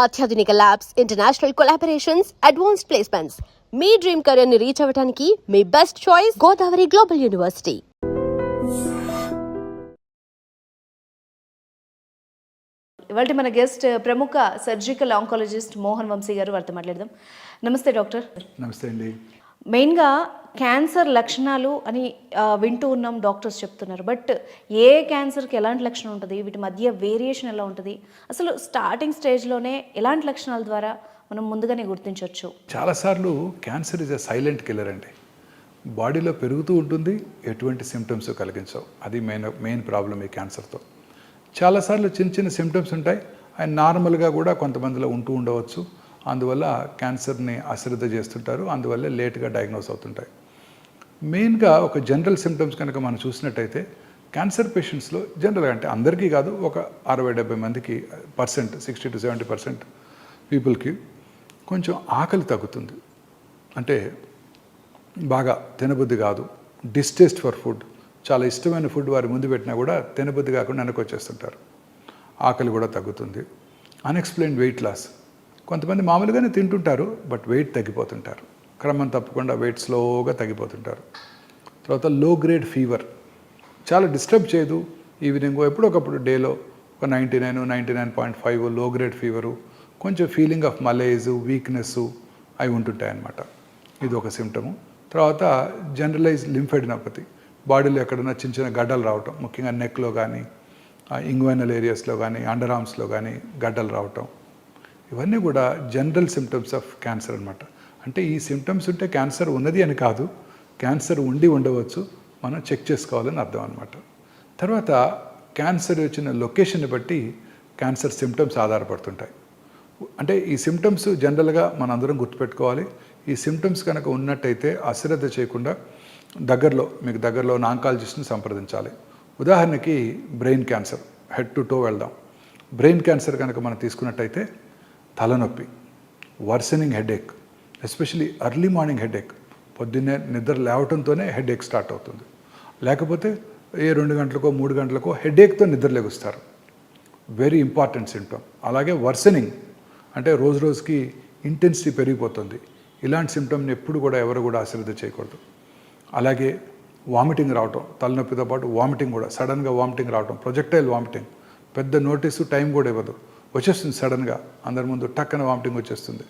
అత్యాధునిక labs, international collaborations, advanced placements. మీ dream career ని రీచ్ అవ్వడానికి మీ best choice Godavari global university. ఇవాళ మన గెస్ట్ ప్రముఖ సర్జికల్ ఆంకాలజిస్ట్ మోహన్ వంశీ గారు, వారితో మాట్లాడదాం. నమస్తే డాక్టర్. నమస్తే అండి. మెయిన్గా క్యాన్సర్ లక్షణాలు అని వింటూ ఉన్నాం, డాక్టర్స్ చెప్తున్నారు. బట్ ఏ క్యాన్సర్కి ఎలాంటి లక్షణం ఉంటుంది, వీటి మధ్య వేరియేషన్ ఎలా ఉంటుంది, అసలు స్టార్టింగ్ స్టేజ్లోనే ఎలాంటి లక్షణాల ద్వారా మనం ముందుగానే గుర్తించవచ్చు? చాలాసార్లు cancer is a silent killer అండి. బాడీలో పెరుగుతూ ఉంటుంది, ఎటువంటి సిమ్టమ్స్ కలిగించవు. అది మెయిన్ ప్రాబ్లం ఈ క్యాన్సర్తో. చాలాసార్లు చిన్న చిన్న సిమ్టమ్స్ ఉంటాయి, అవి నార్మల్గా కూడా కొంతమందిలో ఉంటూ ఉండవచ్చు. అందువల్ల క్యాన్సర్ని అశ్రద్ధ చేస్తుంటారు, అందువల్ల లేట్గా డయాగ్నోస్ అవుతుంటాయి. మెయిన్గా ఒక జనరల్ సిమ్టమ్స్ కనుక మనం చూసినట్టయితే క్యాన్సర్ పేషెంట్స్లో జనరల్గా, అంటే అందరికీ కాదు, ఒక 60-70 మందికి 60 to 70% పీపుల్కి కొంచెం ఆకలి తగ్గుతుంది. అంటే బాగా తినబుద్ధి కాదు, డిస్టేస్ట్ ఫర్ ఫుడ్, చాలా ఇష్టమైన ఫుడ్ వారి ముందు పెట్టినా కూడా తినబుద్ధి కాకుండా వెనక్కి వచ్చేస్తుంటారు. ఆకలి కూడా తగ్గుతుంది. అన్ఎక్స్ప్లెయిన్డ్ వెయిట్ లాస్, కొంతమంది మామూలుగానే తింటుంటారు బట్ వెయిట్ తగ్గిపోతుంటారు, క్రమం తప్పకుండా వెయిట్ స్లోగా తగ్గిపోతుంటారు. తర్వాత లో గ్రేడ్ ఫీవర్, చాలా డిస్టర్బ్ చేయదు, ఈవినింగ్ ఎప్పుడొకప్పుడు డేలో ఒక 99.5 లో గ్రేడ్ ఫీవరు, కొంచెం ఫీలింగ్ ఆఫ్ మలేజ్, వీక్నెస్ అవి ఉంటుంటాయి అన్నమాట. ఇది ఒక సిమ్టము. తర్వాత జనరలైజ్ లింఫెడినోపతి, బాడీలో ఎక్కడైనా చిన్న చిన్న గడ్డలు రావటం, ముఖ్యంగా నెక్లో కానీ, ఇంగ్వైనల్ ఏరియాస్లో కానీ, అండర్ ఆర్మ్స్లో కానీ గడ్డలు రావటం, ఇవన్నీ కూడా జనరల్ సిమ్టమ్స్ ఆఫ్ క్యాన్సర్ అనమాట. అంటే ఈ సిమ్టమ్స్ ఉంటే క్యాన్సర్ ఉన్నది అని కాదు, క్యాన్సర్ ఉండవచ్చు, మనం చెక్ చేసుకోవాలని అర్థం అనమాట. తర్వాత క్యాన్సర్ వచ్చిన లొకేషన్ని బట్టి క్యాన్సర్ సిమ్టమ్స్ ఆధారపడుతుంటాయి. అంటే ఈ సిమ్టమ్స్ జనరల్గా మనందరం గుర్తుపెట్టుకోవాలి. ఈ సిమ్టమ్స్ కనుక ఉన్నట్టయితే అశ్రద్ధ చేయకుండా మీకు దగ్గరలో ఉన్న ఆంకాలజిస్ట్ని సంప్రదించాలి. ఉదాహరణకి brain cancer, head to toe వెళ్దాం. బ్రెయిన్ క్యాన్సర్ కనుక మనం తీసుకున్నట్టయితే తలనొప్పి, worsening headache, especially early morning headache, పొద్దున్నే నిద్ర లేవటంతోనే హెడేక్ స్టార్ట్ అవుతుంది. లేకపోతే 2 గంటలకో 3 గంటలకో హెడేక్తో నిద్ర లెగుస్తారు, వెరీ ఇంపార్టెంట్ సిమ్టమ్. అలాగే వర్సనింగ్, అంటే రోజు రోజుకి ఇంటెన్సిటీ పెరిగిపోతుంది. ఇలాంటి సిమ్టమ్ని ఎప్పుడు కూడా ఎవరు కూడా అశ్రద్ధ చేయకూడదు. అలాగే వామిటింగ్ రావటం, తలనొప్పితో పాటు వామిటింగ్ కూడా, సడన్గా వామిటింగ్ రావటం, ప్రొజెక్టైల్ వామిటింగ్, పెద్ద నోటీసు టైం కూడా ఇవ్వదు, వచ్చేస్తుంది సడన్గా, అందరి ముందు టక్కన వామిటింగ్ వచ్చేస్తుంది.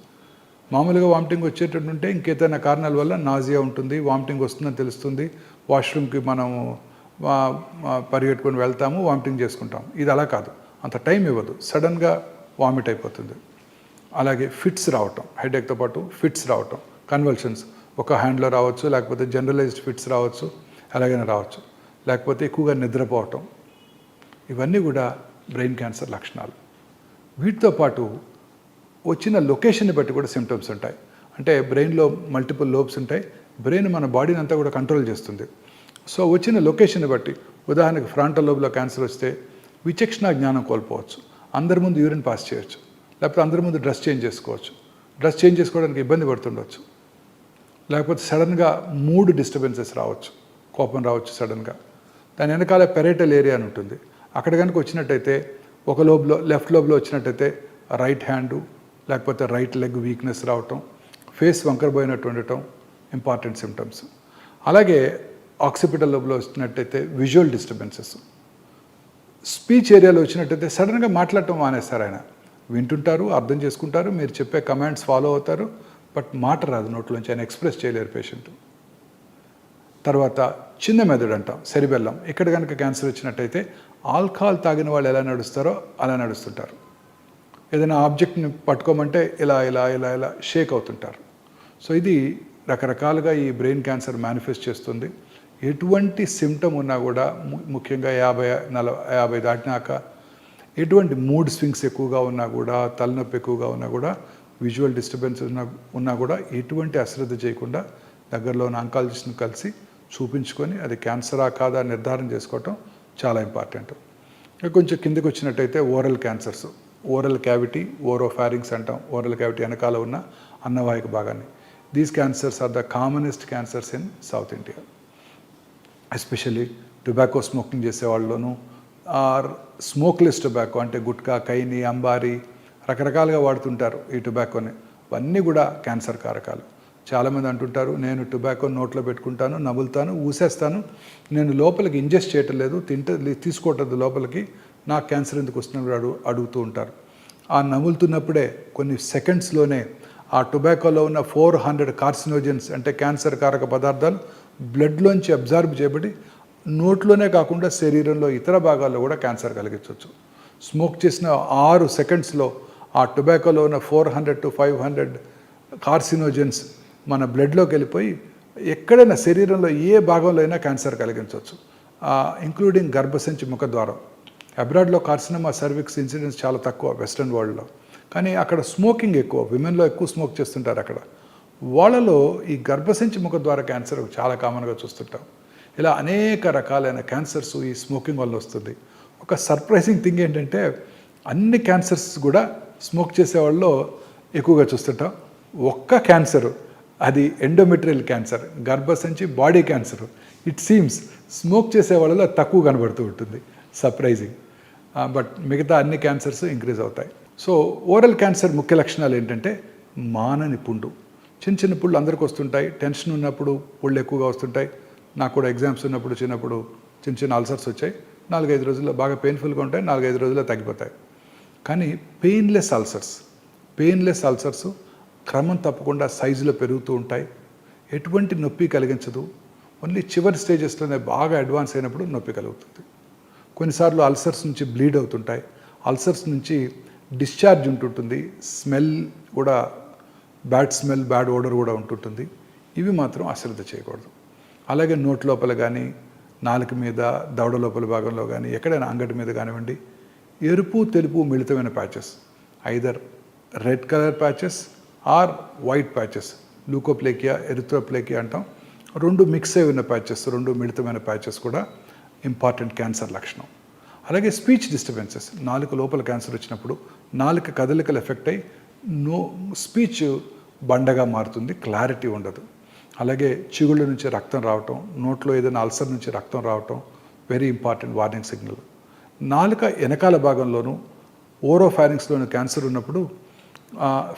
మామూలుగా వామిటింగ్ వచ్చేటట్టుంటే ఇంకేదైనా కారణాల వల్ల నాజియా ఉంటుంది, వామిటింగ్ వస్తుందని తెలుస్తుంది, వాష్రూమ్కి మనం పరిగెట్టుకొని వెళ్తాము, వామిటింగ్ చేసుకుంటాం. ఇది అలా కాదు, అంత టైం ఇవ్వదు, సడన్గా వామిట్ అయిపోతుంది. అలాగే ఫిట్స్ రావటం, హెడేక్తో పాటు ఫిట్స్ రావటం, కన్వల్షన్స్, ఒక హ్యాండ్లో రావచ్చు, లేకపోతే జనరలైజ్డ్ ఫిట్స్ రావచ్చు, అలాగైనా రావచ్చు, లేకపోతే ఎక్కువగా నిద్రపోవటం, ఇవన్నీ కూడా బ్రెయిన్ క్యాన్సర్ లక్షణాలు. వీటితో పాటు వచ్చిన లొకేషన్ని బట్టి కూడా సిమ్టమ్స్ ఉంటాయి. అంటే బ్రెయిన్లో మల్టిపుల్ లోబ్స్ ఉంటాయి, బ్రెయిన్ మన బాడీని అంతా కూడా కంట్రోల్ చేస్తుంది. సో వచ్చిన లొకేషన్ని బట్టి, ఉదాహరణకు ఫ్రంటల్ లోబ్లో క్యాన్సర్ వస్తే విచక్షణ జ్ఞానం కోల్పోవచ్చు, అందరి ముందు యూరిన్ పాస్ చేయొచ్చు, లేకపోతే అందరి ముందు డ్రెస్ చేంజ్ చేసుకోవచ్చు, డ్రెస్ చేంజ్ చేసుకోవడానికి ఇబ్బంది పడుతుండవచ్చు, లేకపోతే సడన్గా మూడ్ డిస్టర్బెన్సెస్ రావచ్చు, కోపం రావచ్చు సడన్గా. దాని వెనకాల పెరేటల్ ఏరియా అని ఉంటుంది, అక్కడ కనుక వచ్చినట్టయితే ఒక లోబ్లో, లెఫ్ట్ లోబ్లో వచ్చినట్టయితే రైట్ హ్యాండు లేకపోతే రైట్ లెగ్ వీక్నెస్ రావటం, ఫేస్ వంకరబోయినట్టు ఉండటం ఇంపార్టెంట్ సిమ్టమ్స్. అలాగే ఆక్సిపిటల్ లోబ్లో వచ్చినట్టయితే విజువల్ డిస్టర్బెన్సెస్, స్పీచ్ ఏరియాలో వచ్చినట్టయితే సడన్గా మాట్లాడటం మానేస్తారు. ఆయన వింటుంటారు, అర్థం చేసుకుంటారు, మీరు చెప్పే కమాండ్స్ ఫాలో అవుతారు, బట్ మాట రాదు నోట్లోంచి, ఆయన ఎక్స్ప్రెస్ చేయలేరు పేషెంట్. తర్వాత చిన్న మెదడు అంటాం, సెరిబెల్లం, ఇక్కడ కనుక క్యాన్సర్ వచ్చినట్టయితే ఆల్కహాల్ తాగిన వాళ్ళు ఎలా నడుస్తారో అలా నడుస్తుంటారు. ఏదైనా ఆబ్జెక్ట్ని పట్టుకోమంటే ఇలా ఇలా ఇలా ఇలా షేక్ అవుతుంటారు. సో ఇది రకరకాలుగా ఈ బ్రెయిన్ క్యాన్సర్ మేనిఫెస్ట్ చేస్తుంది. ఎటువంటి సిమ్టమ్ ఉన్నా కూడా, ముఖ్యంగా 50 దాటినాక ఎటువంటి మూడ్ స్వింగ్స్ ఎక్కువగా ఉన్నా కూడా, తలనొప్పి ఎక్కువగా ఉన్నా కూడా, విజువల్ డిస్టర్బెన్స్ ఉన్నా కూడా ఎటువంటి అశ్రద్ధ చేయకుండా దగ్గరలో ఉన్న ఆంకాలజిస్ట్ని కలిసి చూపించుకొని అది క్యాన్సరా కాదా నిర్ధారణ చేసుకోవటం చాలా ఇంపార్టెంట్. కొంచెం కిందకి వచ్చినట్టయితే oral cancers, oral cavity, oropharynx అంటాం, ఓరల్ క్యావిటీ వెనకాల ఉన్న అన్నవాహిక భాగాన్ని. These cancers are the commonest cancers in South India, especially tobacco smoking చేసే వాళ్ళలోనూ, ఆర్ స్మోక్లెస్ టొబాకో అంటే గుట్కా, కైని, అంబారీ, రకరకాలుగా వాడుతుంటారు ఈ టొబాకోని. ఇవన్నీ కూడా క్యాన్సర్ కారకాలు. చాలామంది అంటుంటారు, నేను టొబాకో నోట్లో పెట్టుకుంటాను, నములుతాను, ఊసేస్తాను, నేను లోపలికి ఇంజెస్ట్ చేయటం లేదు, తీసుకోవట్లేదు లోపలికి, నాకు క్యాన్సర్ ఎందుకు వస్తున్నప్పుడు అడుగుతూ ఉంటారు. ఆ నములుతున్నప్పుడే కొన్ని సెకండ్స్లోనే ఆ టొబాకోలో ఉన్న 400 కార్సినోజన్స్ అంటే క్యాన్సర్ కారక పదార్థాలు బ్లడ్లోంచి అబ్జార్బ్ చేయబడి నోట్లోనే కాకుండా శరీరంలో ఇతర భాగాల్లో కూడా క్యాన్సర్ కలిగించవచ్చు. స్మోక్ చేసిన 6 సెకండ్స్లో ఆ టొబాకోలో ఉన్న 400 to 500 కార్సినోజన్స్ మన బ్లడ్లోకి వెళ్ళిపోయి ఎక్కడైనా శరీరంలో ఏ భాగంలో అయినా క్యాన్సర్ కలిగించవచ్చు, ఇంక్లూడింగ్ గర్భసంచి ముఖద్వారం. అబ్రాడ్లో కార్సినోమా సర్విక్స్ ఇన్సిడెన్స్ చాలా తక్కువ వెస్ట్రన్ వరల్డ్లో, కానీ అక్కడ స్మోకింగ్ ఎక్కువ, విమెన్లో ఎక్కువ స్మోక్ చేస్తుంటారు అక్కడ. వాళ్ళలో ఈ గర్భసంచి ముఖద్వార క్యాన్సర్ చాలా కామన్గా చూస్తుంటాం. ఇలా అనేక రకాలైన క్యాన్సర్స్ ఈ స్మోకింగ్ వల్ల వస్తుంది. ఒక సర్ప్రైజింగ్ థింగ్ ఏంటంటే అన్ని క్యాన్సర్స్ కూడా స్మోక్ చేసే వాళ్ళలో ఎక్కువగా చూస్తుంటాం. ఒక్క క్యాన్సరు, అది ఎండోమెట్రియల్ క్యాన్సర్, గర్భసంచి body cancer, it seems smoke చేసే వాళ్ళలో తక్కువ కనబడుతూ ఉంటుంది. సర్ప్రైజింగ్. బట్ మిగతా అన్ని క్యాన్సర్స్ ఇంక్రీజ్ అవుతాయి. సో ఓరల్ క్యాన్సర్ ముఖ్య లక్షణాలు ఏంటంటే మానని పుండు. చిన్న చిన్న పుళ్ళు అందరికి వస్తుంటాయి. టెన్షన్ ఉన్నప్పుడు పుళ్ళు ఎక్కువగా వస్తుంటాయి. నాకు కూడా ఎగ్జామ్స్ ఉన్నప్పుడు చిన్నప్పుడు చిన్న చిన్న అల్సర్స్ వచ్చాయి. 4-5 రోజుల్లో బాగా పెయిన్ఫుల్గా ఉంటాయి, 4-5 రోజుల్లో తగ్గిపోతాయి. కానీ పెయిన్లెస్ అల్సర్స్ క్రమం తప్పకుండా సైజులో పెరుగుతూ ఉంటాయి. ఎటువంటి నొప్పి కలిగించదు. ఓన్లీ చివరి స్టేజెస్లోనే బాగా అడ్వాన్స్ అయినప్పుడు నొప్పి కలుగుతుంది. కొన్నిసార్లు అల్సర్స్ నుంచి బ్లీడ్ అవుతుంటాయి. అల్సర్స్ నుంచి డిశ్చార్జ్ ఉంటుంటుంది. స్మెల్ కూడా బ్యాడ్ స్మెల్, బ్యాడ్ ఓడర్ కూడా ఉంటుంటుంది. ఇవి మాత్రం అశ్రద్ధ చేయకూడదు. అలాగే నోటి లోపల కానీ, నాలుక మీద, దవడ లోపల భాగంలో కానీ, ఎక్కడైనా అంగటి మీద కానివ్వండి, ఎరుపు తెలుపు మిళితమైన patches, either red colour patches or white patches, leukoplakia, erythroplakia అంటాం. 2 మిక్స్ అయి ఉన్న ప్యాచెస్, 2 మిళితమైన ప్యాచెస్ కూడా ఇంపార్టెంట్ క్యాన్సర్ లక్షణం. అలాగే స్పీచ్ డిస్టర్బెన్సెస్, నాలుక లోపల క్యాన్సర్ వచ్చినప్పుడు నాలుక కదలికలు ఎఫెక్ట్ అయ్యి స్పీచ్ బండగా మారుతుంది, క్లారిటీ ఉండదు. అలాగే చిగుళ్ళ నుంచి రక్తం రావటం, నోట్లో ఏదైనా అల్సర్ నుంచి రక్తం రావటం వెరీ ఇంపార్టెంట్ వార్నింగ్ సిగ్నల్. నాలుక వెనకాల భాగంలోనూ ఓరోఫారింక్స్లోని క్యాన్సర్ ఉన్నప్పుడు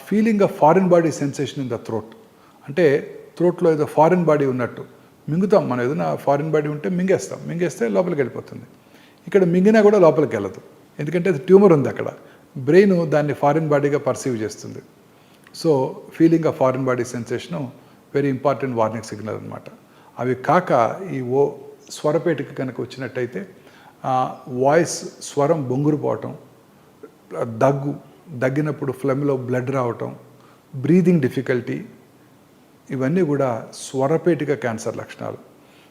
feeling of foreign body sensation in the throat, అంటే థ్రోట్లో ఏదో ఫారిన్ బాడీ ఉన్నట్టు మింగుతాం. మనం ఏదైనా ఫారిన్ బాడీ ఉంటే మింగేస్తే లోపలికి వెళ్ళిపోతుంది. ఇక్కడ మింగినా కూడా లోపలికి వెళ్ళదు, ఎందుకంటే అది ట్యూమర్ ఉంది అక్కడ. బ్రెయిన్ దాన్ని ఫారిన్ బాడీగా పర్సీవ్ చేస్తుంది. So feeling of foreign body sensation very important warning signal అనమాట. అవి కాక ఈ స్వరపేటికి కనుక వచ్చినట్టయితే వాయిస్ స్వరం బొంగురుపోవటం, దగ్గినప్పుడు ఫ్లెమ్లో బ్లడ్ రావటం, బ్రీదింగ్ డిఫికల్టీ, ఇవన్నీ కూడా స్వరపేటిక క్యాన్సర్ లక్షణాలు.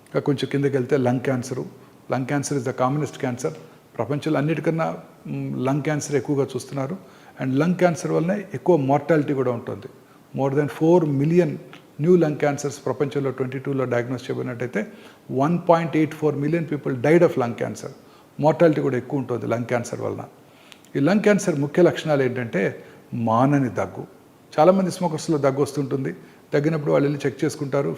ఇంకా కొంచెం కిందకి వెళ్తే lung cancer is the commonest cancer. ప్రపంచంలో అన్నిటికన్నా లంగ్ క్యాన్సర్ ఎక్కువగా చూస్తున్నారు. అండ్ లంగ్ క్యాన్సర్ వల్లనే ఎక్కువ మార్టాలిటీ కూడా ఉంటుంది. More than 4 million new lung cancers ప్రపంచంలో 2022లో డయాగ్నోస్ చేయబడినట్టయితే 1.84 million people died of lung cancer. Mortality కూడా ఎక్కువ ఉంటుంది లంగ్ క్యాన్సర్ వలన. ఈ లంగ్ క్యాన్సర్ ముఖ్య లక్షణాలు ఏంటంటే మానని దగ్గు. చాలామంది స్మోకర్స్లో దగ్గు వస్తుంటుంది. దగ్గినప్పుడు వాళ్ళు వెళ్ళి చెక్ చేసుకుంటారు.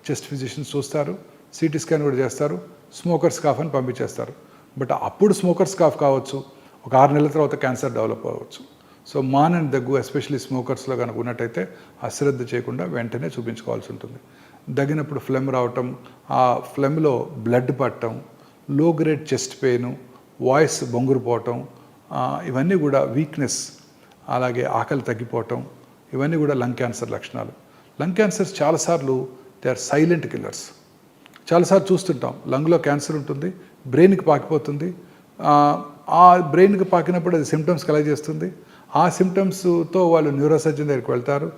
చెస్ట్ ఫిజిషియన్స్ చూస్తారు, సిటీ స్కాన్ కూడా చేస్తారు, స్మోకర్స్ కాఫ్ అని పంపించేస్తారు. బట్ అప్పుడు స్మోకర్స్ కాఫ్ కావచ్చు, ఒక 6 నెలల తర్వాత క్యాన్సర్ డెవలప్ అవ్వచ్చు. సో మానని దగ్గు ఎస్పెషల్లీ స్మోకర్స్లో కనుక ఉన్నట్టయితే అశ్రద్ధ చేయకుండా వెంటనే చూపించుకోవాల్సి ఉంటుంది. దగ్గినప్పుడు ఫ్లెమ్ రావటం, ఆ ఫ్లెమ్లో బ్లడ్ పట్టడం, లో గ్రేడ్ చెస్ట్ పెయిన్, వాయిస్ బొంగురుపోవటం, ఇవన్నీ కూడా వీక్నెస్, అలాగే ఆకలి తగ్గిపోవటం, ఇవన్నీ కూడా లంగ్ క్యాన్సర్ లక్షణాలు. లంగ్ క్యాన్సర్స్ చాలాసార్లు దే ఆర్ సైలెంట్ కిల్లర్స్. చాలాసార్లు చూస్తుంటాం, లంగ్లో క్యాన్సర్ ఉంటుంది, బ్రెయిన్కి పాకిపోతుంది. ఆ బ్రెయిన్కి పాకినప్పుడు అది సిమ్టమ్స్ కలెక్ట్ చేస్తుంది. ఆ సిమ్టమ్స్తో వాళ్ళు న్యూరోసర్జన్ దగ్గరికి వెళ్తారు.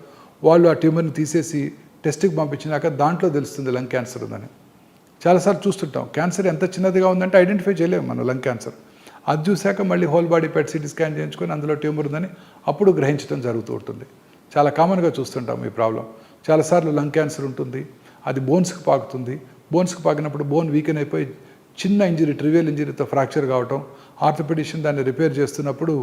వాళ్ళు ఆ ట్యూమర్ని తీసేసి టెస్ట్కి పంపించినాక దాంట్లో తెలుస్తుంది లంగ్ క్యాన్సర్ ఉందని. చాలాసార్లు చూస్తుంటాం. క్యాన్సర్ ఎంత చిన్నదిగా ఉందంటే ఐడెంటిఫై చేయలేము మనం లంగ్ క్యాన్సర్. అది చూశాక మళ్ళీ whole body PET CT scan చేయించుకొని అందులో ట్యూమర్ ఉందని అప్పుడు గ్రహించడం జరుగుతూ ఉంటుంది. చాలా కామన్గా చూస్తుంటాం ఈ ప్రాబ్లం. చాలాసార్లు లంగ్ క్యాన్సర్ ఉంటుంది, అది బోన్స్కి పాకుతుంది. బోన్స్కి పాకినప్పుడు బోన్ వీకెన్ అయిపోయి చిన్న ఇంజరీ, ట్రివియల్ ఇంజరీతో ఫ్రాక్చర్ కావటం, ఆర్థోపెడిషియన్ దాన్ని రిపేర్ చేస్తున్నప్పుడు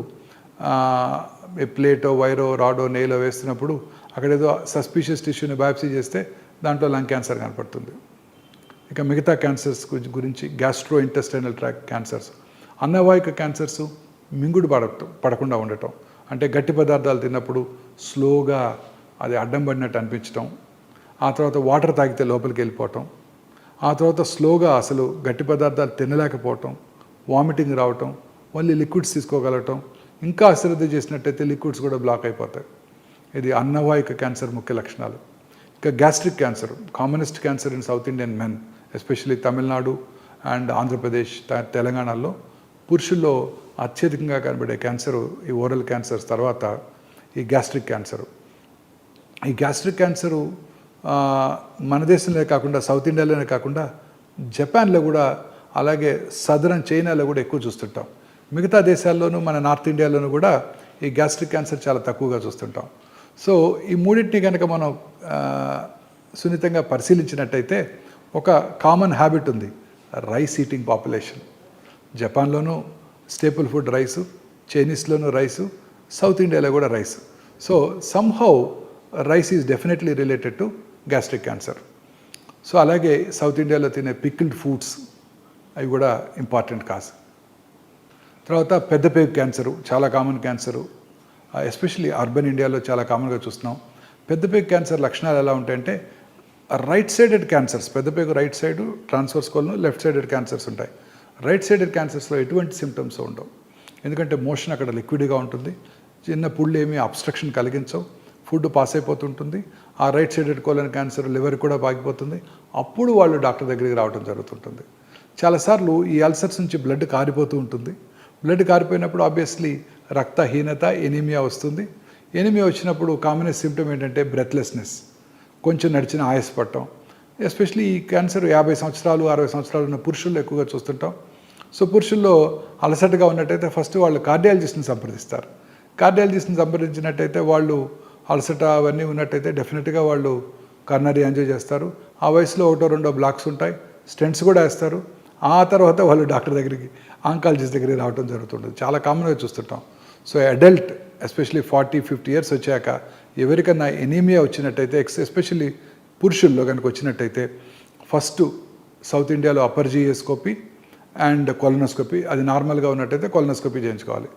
ప్లేటో, వైరో, రాడో, నెయిలో వేస్తున్నప్పుడు అక్కడ ఏదో సస్పీషియస్ టిష్యూని బయాప్సీ చేస్తే దాంట్లో లంగ్ క్యాన్సర్ కనపడుతుంది. ఇక మిగతా క్యాన్సర్స్ గురించి గ్యాస్ట్రో ఇంటెస్టైనల్ ట్రాక్ట్ క్యాన్సర్స్, అన్నవాహిక క్యాన్సర్స్ మింగుడు పడకుండా ఉండటం, అంటే గట్టి పదార్థాలు తిన్నప్పుడు స్లోగా అది అడ్డం పడినట్టు అనిపించటం, ఆ తర్వాత వాటర్ తాగితే లోపలికి వెళ్ళిపోవటం, ఆ తర్వాత స్లోగా అసలు గట్టి పదార్థాలు తినలేకపోవటం, వామిటింగ్ రావటం, మళ్ళీ లిక్విడ్స్ తీసుకోగలగటం, ఇంకా అశ్రద్ధ చేసినట్టయితే లిక్విడ్స్ కూడా బ్లాక్ అయిపోతాయి. ఇది అన్నవాహిక క్యాన్సర్ ముఖ్య లక్షణాలు. ఇంకా gastric cancer, commonest cancer in south Indian men, especially Tamil Nadu and Andhra Pradesh, తెలంగాణలో పురుషుల్లో అత్యధికంగా కనబడే క్యాన్సరు ఈ ఓరల్ క్యాన్సర్స్ తర్వాత ఈ గ్యాస్ట్రిక్ క్యాన్సరు. ఈ గ్యాస్ట్రిక్ క్యాన్సరు మన దేశంలో కాకుండా సౌత్ ఇండియాలోనే కాకుండా జపాన్లో కూడా, అలాగే సదరన్ చైనాలో కూడా ఎక్కువ చూస్తుంటాం. మిగతా దేశాల్లోనూ మన నార్త్ ఇండియాలోనూ కూడా ఈ గ్యాస్ట్రిక్ క్యాన్సర్ చాలా తక్కువగా చూస్తుంటాం. సో ఈ మూడింటిని కనుక మనం సున్నితంగా పరిశీలించినట్టయితే ఒక కామన్ హ్యాబిట్ ఉంది, రైస్ ఈటింగ్ పాపులేషన్. జపాన్లోనూ స్టేపుల్ ఫుడ్ రైసు, చైనీస్లోనూ రైసు, సౌత్ ఇండియాలో కూడా rice. So somehow rice is definitely related to gastric cancer. So అలాగే సౌత్ ఇండియాలో తినే పికిల్డ్ ఫుడ్స్ అవి కూడా ఇంపార్టెంట్ కాజ్. తర్వాత పెద్దపేగు క్యాన్సరు చాలా కామన్ క్యాన్సరు, ఎస్పెషల్లీ అర్బన్ ఇండియాలో చాలా కామన్గా చూస్తున్నాం. పెద్దపేగు క్యాన్సర్ లక్షణాలు ఎలా ఉంటాయంటే రైట్ సైడెడ్ క్యాన్సర్స్, పెద్దపేగు right side transverse colon, left sided cancers ఉంటాయి. రైట్ సైడెడ్ క్యాన్సర్స్లో ఎటువంటి సిమ్టమ్స్ ఉండవు, ఎందుకంటే మోషన్ అక్కడ లిక్విడ్గా ఉంటుంది, చిన్న పుళ్ళు ఏమీ అబ్స్ట్రక్షన్ కలిగించవు, ఫుడ్ పాస్ అయిపోతుంటుంది. ఆ right sided colon cancer liver కూడా పాకిపోతుంది. అప్పుడు వాళ్ళు డాక్టర్ దగ్గరికి రావడం జరుగుతుంటుంది. చాలాసార్లు ఈ అల్సర్స్ నుంచి బ్లడ్ కారిపోతూ ఉంటుంది. బ్లడ్ కారిపోయినప్పుడు ఆబ్వియస్లీ రక్తహీనత, ఎనీమియా వస్తుంది. ఎనీమియా వచ్చినప్పుడు కామనెస్ట్ సిమ్టమ్ ఏంటంటే బ్రెత్లెస్నెస్, కొంచెం నడిచిన ఆయాసపడటం. ఎస్పెషలీ ఈ క్యాన్సర్ 50 సంవత్సరాలు 60 సంవత్సరాలు ఉన్న పురుషుల్లో ఎక్కువగా చూస్తుంటాం. సో పురుషుల్లో అలసటగా ఉన్నట్టయితే ఫస్ట్ వాళ్ళు కార్డియాలజిస్ట్ని సంప్రదిస్తారు. కార్డియాలజిస్ట్ని సంప్రదించినట్టయితే వాళ్ళు అలసట అవన్నీ ఉన్నట్టయితే డెఫినెట్గా వాళ్ళు కర్నరీ యాంజియో చేస్తారు. ఆ వయసులో 1-2 బ్లాక్స్ ఉంటాయి, స్టెంట్స్ కూడా వేస్తారు. ఆ తర్వాత వాళ్ళు డాక్టర్ దగ్గరికి, ఆంకాలజిస్ట్ దగ్గరికి రావడం జరుగుతుంటుంది. చాలా కామన్గా చూస్తుంటాం. సో అడల్ట్ ఎస్పెషలీ 40-50 ఇయర్స్ వచ్చాక ఎవరికన్నా ఎనీమియా వచ్చినట్టయితే, ఎస్పెషల్లీ పురుషుల్లో కనుక వచ్చినట్టయితే ఫస్ట్ సౌత్ ఇండియాలో అప్పర్ జియోస్కోపీ అండ్ కొలనోస్కోపీ, అది నార్మల్గా ఉన్నట్టయితే కొలనోస్కోపీ చేయించుకోవాలి.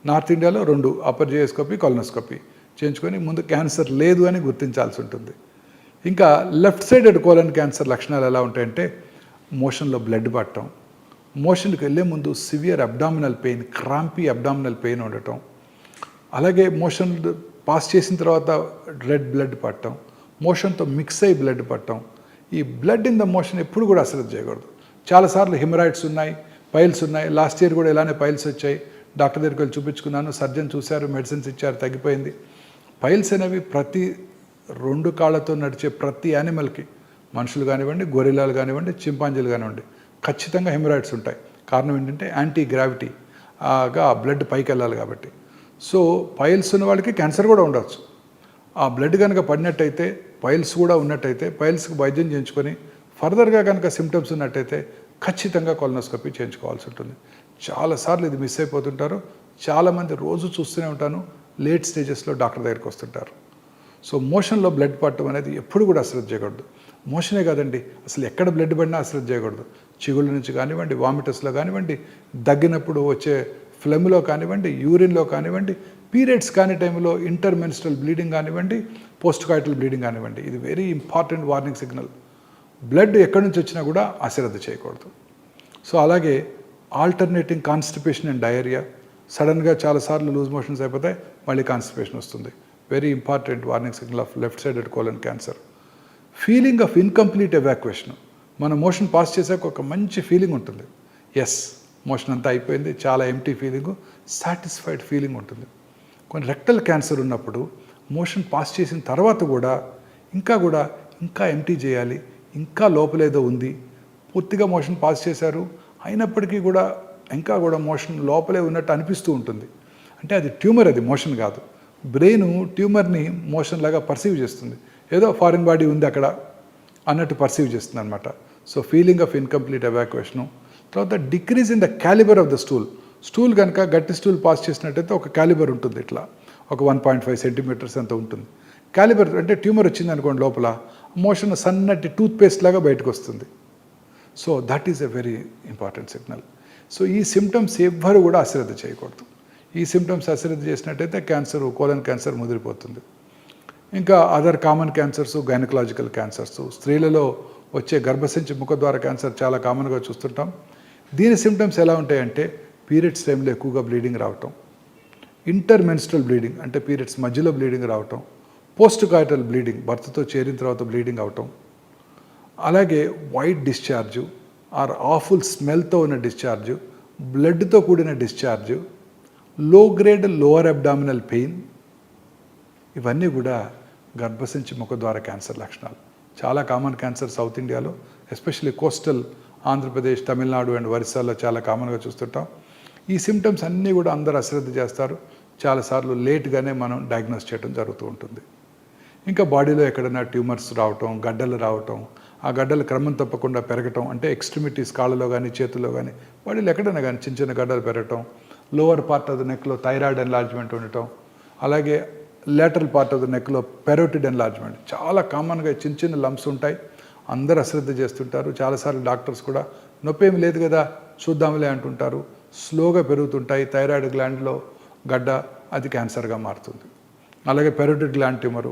నార్త్ ఇండియాలో 2 అప్పర్ జియోస్కోపీ, కొలనోస్కోపీ చేయించుకొని ముందు క్యాన్సర్ లేదు అని గుర్తించాల్సి ఉంటుంది. ఇంకా లెఫ్ట్ సైడెడ్ కోలన్ క్యాన్సర్ లక్షణాలు ఎలా ఉంటాయంటే మోషన్లో బ్లడ్ పట్టడం, మోషన్కి వెళ్ళే ముందు severe abdominal pain, crampy abdominal pain ఉండటం, అలాగే మోషన్ పాస్ చేసిన తర్వాత రెడ్ బ్లడ్ పట్టడం, మోషన్తో మిక్స్ అయ్యి బ్లడ్ పట్టడం. ఈ బ్లడ్ ఇన్ ద మోషన్ ఎప్పుడు కూడా అశ్రద్ధ చేయకూడదు. చాలాసార్లు హిమరాయిడ్స్ ఉన్నాయి, పైల్స్ ఉన్నాయి. లాస్ట్ ఇయర్ కూడా ఇలానే పైల్స్ వచ్చాయి. డాక్టర్ దగ్గరికి వెళ్ళి చూపించుకున్నాను, సర్జన్ చూశారు, మెడిసిన్స్ ఇచ్చారు, తగ్గిపోయింది. పైల్స్ అనేవి ప్రతి 2 కాళ్ళతో నడిచే ప్రతి యానిమల్కి, మనుషులు కానివ్వండి, గొరిల్లాలు కానివ్వండి, చింపాంజీలు కానివ్వండి, ఖచ్చితంగా హెమరాయిడ్స్ ఉంటాయి. కారణం ఏంటంటే యాంటీ గ్రావిటీగా బ్లడ్ పైకి వెళ్ళాలి కాబట్టి. సో పైల్స్ ఉన్న వాళ్ళకి క్యాన్సర్ కూడా ఉండవచ్చు. ఆ బ్లడ్ కనుక పడినట్టయితే, పైల్స్ కూడా ఉన్నట్టయితే పైల్స్కి వైద్యం చేయించుకొని ఫర్దర్గా కనుక సిమ్టమ్స్ ఉన్నట్టయితే ఖచ్చితంగా కొలనోస్కోపీ చేయించుకోవాల్సి ఉంటుంది. చాలాసార్లు ఇది మిస్ అయిపోతుంటారు. చాలామంది రోజు చూస్తూనే ఉంటాను, లేట్ స్టేజెస్లో డాక్టర్ దగ్గరికి వస్తుంటారు. సో మోషన్లో బ్లడ్ పట్టడం అనేది ఎప్పుడు కూడా అశ్రద్ధ చేయకూడదు. మోషనే కాదండి, అసలు ఎక్కడ బ్లడ్ పడినా అశ్రద్ధ చేయకూడదు. చిగుళ్ళ నుంచి కానివ్వండి, వామిటస్లో కానివ్వండి, దగ్గినప్పుడు వచ్చే ఫ్లెమ్లో కానివ్వండి, యూరిన్లో కానివ్వండి, పీరియడ్స్ కాని టైంలో ఇంటర్మెన్స్ట్రల్ బ్లీడింగ్ కానివ్వండి, పోస్ట్ కాయిటల్ బ్లీడింగ్ కానివ్వండి, ఇది very important warning signal. Blood ఎక్కడి నుంచి వచ్చినా కూడా అశ్రద్ధ చేయకూడదు. సో అలాగే ఆల్టర్నేటింగ్ కాన్స్టిపేషన్ అండ్ డయేరియా, సడన్గా చాలాసార్లు లూజ్ మోషన్స్ అయిపోతాయి, మళ్ళీ కాన్స్టిపేషన్ వస్తుంది. Very important warning signal off left sided colon cancer. Feeling of incomplete evacuation, మన మోషన్ పాస్ చేసాక ఒక మంచి ఫీలింగ్ ఉంటుంది. ఎస్, మోషన్ అంతా అయిపోయింది, చాలా ఎంటీ ఫీలింగు, సాటిస్ఫైడ్ ఫీలింగ్ ఉంటుంది. కొన్ని రెక్టల్ క్యాన్సర్ ఉన్నప్పుడు మోషన్ పాస్ చేసిన తర్వాత కూడా ఇంకా ఎంటీ చేయాలి, ఇంకా లోపలేదో ఉంది, పూర్తిగా మోషన్ పాస్ చేశారు అయినప్పటికీ కూడా ఇంకా మోషన్ లోపలే ఉన్నట్టు అనిపిస్తూ ఉంటుంది. అంటే అది ట్యూమర్, అది మోషన్ కాదు. బ్రెయిన్ ట్యూమర్ని మోషన్ లాగా పర్సీవ్ చేస్తుంది, ఏదో ఫారిన్ బాడీ ఉంది అక్కడ అన్నట్టు పర్సీవ్ చేస్తుంది అనమాట. So feeling of incomplete evacuation. తర్వాత decrease in the calibre of the stool కనుక గట్టి స్టూల్ పాస్ చేసినట్టయితే ఒక క్యాలిబర్ ఉంటుంది, ఇట్లా ఒక 1.5 సెంటీమీటర్స్ అంత ఉంటుంది. క్యాలిబర్ అంటే ట్యూమర్ వచ్చింది అనుకోండి, లోపల మోషన్ సన్నటి టూత్పేస్ట్ లాగా బయటకు వస్తుంది. So that is a very important signal. So ఈ సిమ్టమ్స్ ఎవ్వరు కూడా అశ్రద్ధ చేయకూడదు. ఈ సిమ్టమ్స్ అశ్రద్ధ చేసినట్టయితే క్యాన్సర్, కోలన్ క్యాన్సర్ ముదిరిపోతుంది. ఇంకా other common cancers, gynaecological cancers, స్త్రీలలో వచ్చే గర్భసంచి ముఖద్వార క్యాన్సర్ చాలా కామన్గా చూస్తుంటాం. దీని సిమ్టమ్స్ ఎలా ఉంటాయంటే పీరియడ్స్ టైంలో ఎక్కువగా బ్లీడింగ్ రావటం, ఇంటర్మెన్స్ట్రల్ బ్లీడింగ్ అంటే పీరియడ్స్ మధ్యలో బ్లీడింగ్ రావటం, పోస్ట్ కాయిటల్ బ్లీడింగ్ భర్తతో చేరిన తర్వాత బ్లీడింగ్ అవటం, అలాగే వైట్ డిశ్చార్జు ఆర్ ఆఫుల్ స్మెల్తో ఉన్న డిశ్చార్జు, బ్లడ్తో కూడిన డిశ్చార్జు, లో గ్రేడ్ లోవర్ అబ్డామినల్ పెయిన్, ఇవన్నీ కూడా గర్భసంచి ముఖద్వార క్యాన్సర్ లక్షణాలు. చాలా కామన్ క్యాన్సర్ సౌత్ ఇండియాలో, especially coastal Andhra Pradesh, Tamil Nadu and ఒరిస్సాలో చాలా కామన్గా చూస్తుంటాం. ఈ సిమ్టమ్స్ అన్నీ కూడా అందరూ అశ్రద్ధ చేస్తారు. చాలాసార్లు లేట్గానే మనం డయాగ్నోస్ చేయడం జరుగుతూ ఉంటుంది. ఇంకా బాడీలో ఎక్కడైనా ట్యూమర్స్ రావటం, గడ్డలు రావటం, ఆ గడ్డలు క్రమం తప్పకుండా పెరగటం, అంటే ఎక్స్ట్రిమిటీస్ కాళ్ళలో కానీ చేతుల్లో కానీ బాడీలో ఎక్కడైనా కానీ చిన్న చిన్న గడ్డలు పెరగటం, లోవర్ పార్ట్ ఆఫ్ ద నెక్లో థైరాయిడ్ ఎన్లార్జ్మెంట్ ఉండటం, అలాగే లేటరల్ పార్ట్ ఆఫ్ ద నెక్లో పెరోటిడ్ ఎన్లార్జ్మెంట్, చాలా కామన్గా చిన్న చిన్న లంప్స్ ఉంటాయి. అందరూ అశ్రద్ధ చేస్తుంటారు. చాలాసార్లు డాక్టర్స్ కూడా నొప్పి ఏమి లేదు కదా చూద్దాంలే అంటుంటారు. స్లోగా పెరుగుతుంటాయి. థైరాయిడ్ గ్లాండ్లో గడ్డ, అది క్యాన్సర్గా మారుతుంది. అలాగే పెరోటిడ్ గ్లాండ్ ట్యూమరు,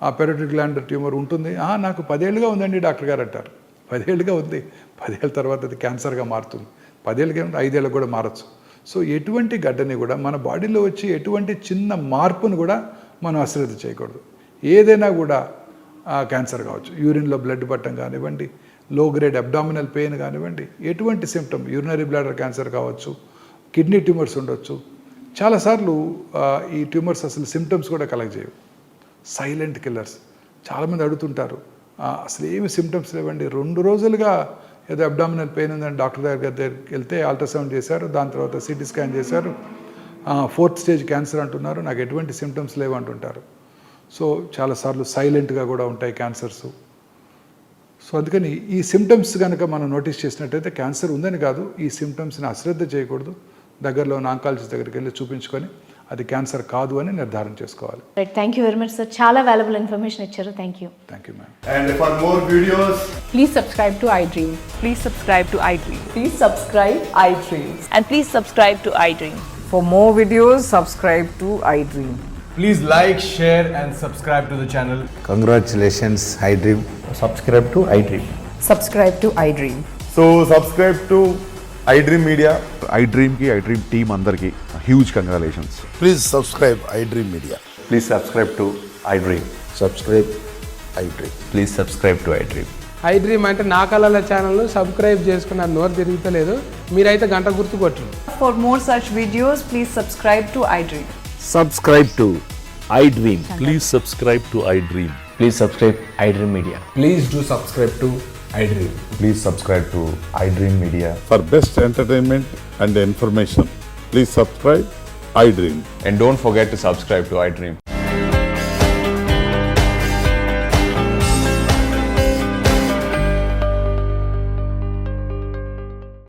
ఆ పెరోటిడ్ గ్లాండ్ ట్యూమర్ ఉంటుంది. నాకు 10 ఏళ్ళుగా ఉందండి డాక్టర్ గారు అంటారు. 10 ఏళ్ళుగా ఉంది, 10 ఏళ్ళ తర్వాత అది క్యాన్సర్గా మారుతుంది. 10 ఏళ్ళకి ఏముంది, 5 ఏళ్ళకి కూడా మారచ్చు. సో ఎటువంటి గడ్డని కూడా మన బాడీలో వచ్చి ఎటువంటి చిన్న మార్పును కూడా మనం అశ్రద్ధ చేయకూడదు. ఏదైనా కూడా క్యాన్సర్ కావచ్చు, యూరిన్లో బ్లడ్ పట్టడం కానివ్వండి, లో గ్రేడ్ అబ్డామినల్ పెయిన్ కానివ్వండి, ఎటువంటి సిమ్టమ్, యూరినరీ బ్లాడర్ క్యాన్సర్ కావచ్చు, కిడ్నీ ట్యూమర్స్ ఉండొచ్చు. చాలాసార్లు ఈ ట్యూమర్స్ అసలు సిమ్టమ్స్ కూడా కలగజేయవు, సైలెంట్ కిల్లర్స్. చాలామంది అడుగుతుంటారు, అసలు ఏమి సిమ్టమ్స్ లేవండి, 2 రోజులుగా ఏదో అబ్డామినల్ పెయిన్ ఉందని డాక్టర్ దగ్గరికి వెళ్తే అల్ట్రాసౌండ్ చేశారు, దాని తర్వాత సిటీ స్కాన్ చేశారు, 4th స్టేజ్ క్యాన్సర్ అంటున్నారు, నాకు ఎటువంటి సిమ్టమ్స్ లేవు అంటుంటారు. సో చాలాసార్లు సైలెంట్గా కూడా ఉంటాయి క్యాన్సర్స్. సో అందుకని ఈ సిమ్టమ్స్ కనుక మనం నోటీస్ చేసినట్టయితే క్యాన్సర్ ఉందని కాదు, ఈ సిమ్టమ్స్ని అశ్రద్ధ చేయకూడదు. దగ్గరలో ఉన్న ఆంకాలజిస్ట్ దగ్గరికి వెళ్ళి చూపించుకొని అది క్యాన్సర్ కాదు అని నిర్ధారణ చేసుకోవాలి. Right, thank you very much sir, చాలా వాల్యుబుల్ ఇన్ఫర్మేషన్ ఇచ్చారు. Thank you. Thank you ma'am. And for more videos, Please subscribe to iDream. Please subscribe to iDream. Please subscribe iDream. And please subscribe to iDream. For more videos, subscribe to iDream. please like, share and subscribe to the channel. Congratulations, iDream. Subscribe to iDream. Subscribe to iDream. So subscribe to iDream Media. iDream team అందరికి huge congratulations. Please subscribe iDream Media. Please subscribe to iDream. Subscribe iDream. Please subscribe to iDream. iDream అంటే నా కళల channel subscribe చేసుకున్న నోరు తిరుగుతలేదు, మీరైతే గంట గుర్తు కొట్టండి. For more such videos, please subscribe to iDream. Subscribe to iDream. Please subscribe to iDream. Please subscribe iDream Media. Please do subscribe to iDream. Please subscribe to iDream Media. For best entertainment and information, please subscribe iDream. And don't forget to subscribe to iDream.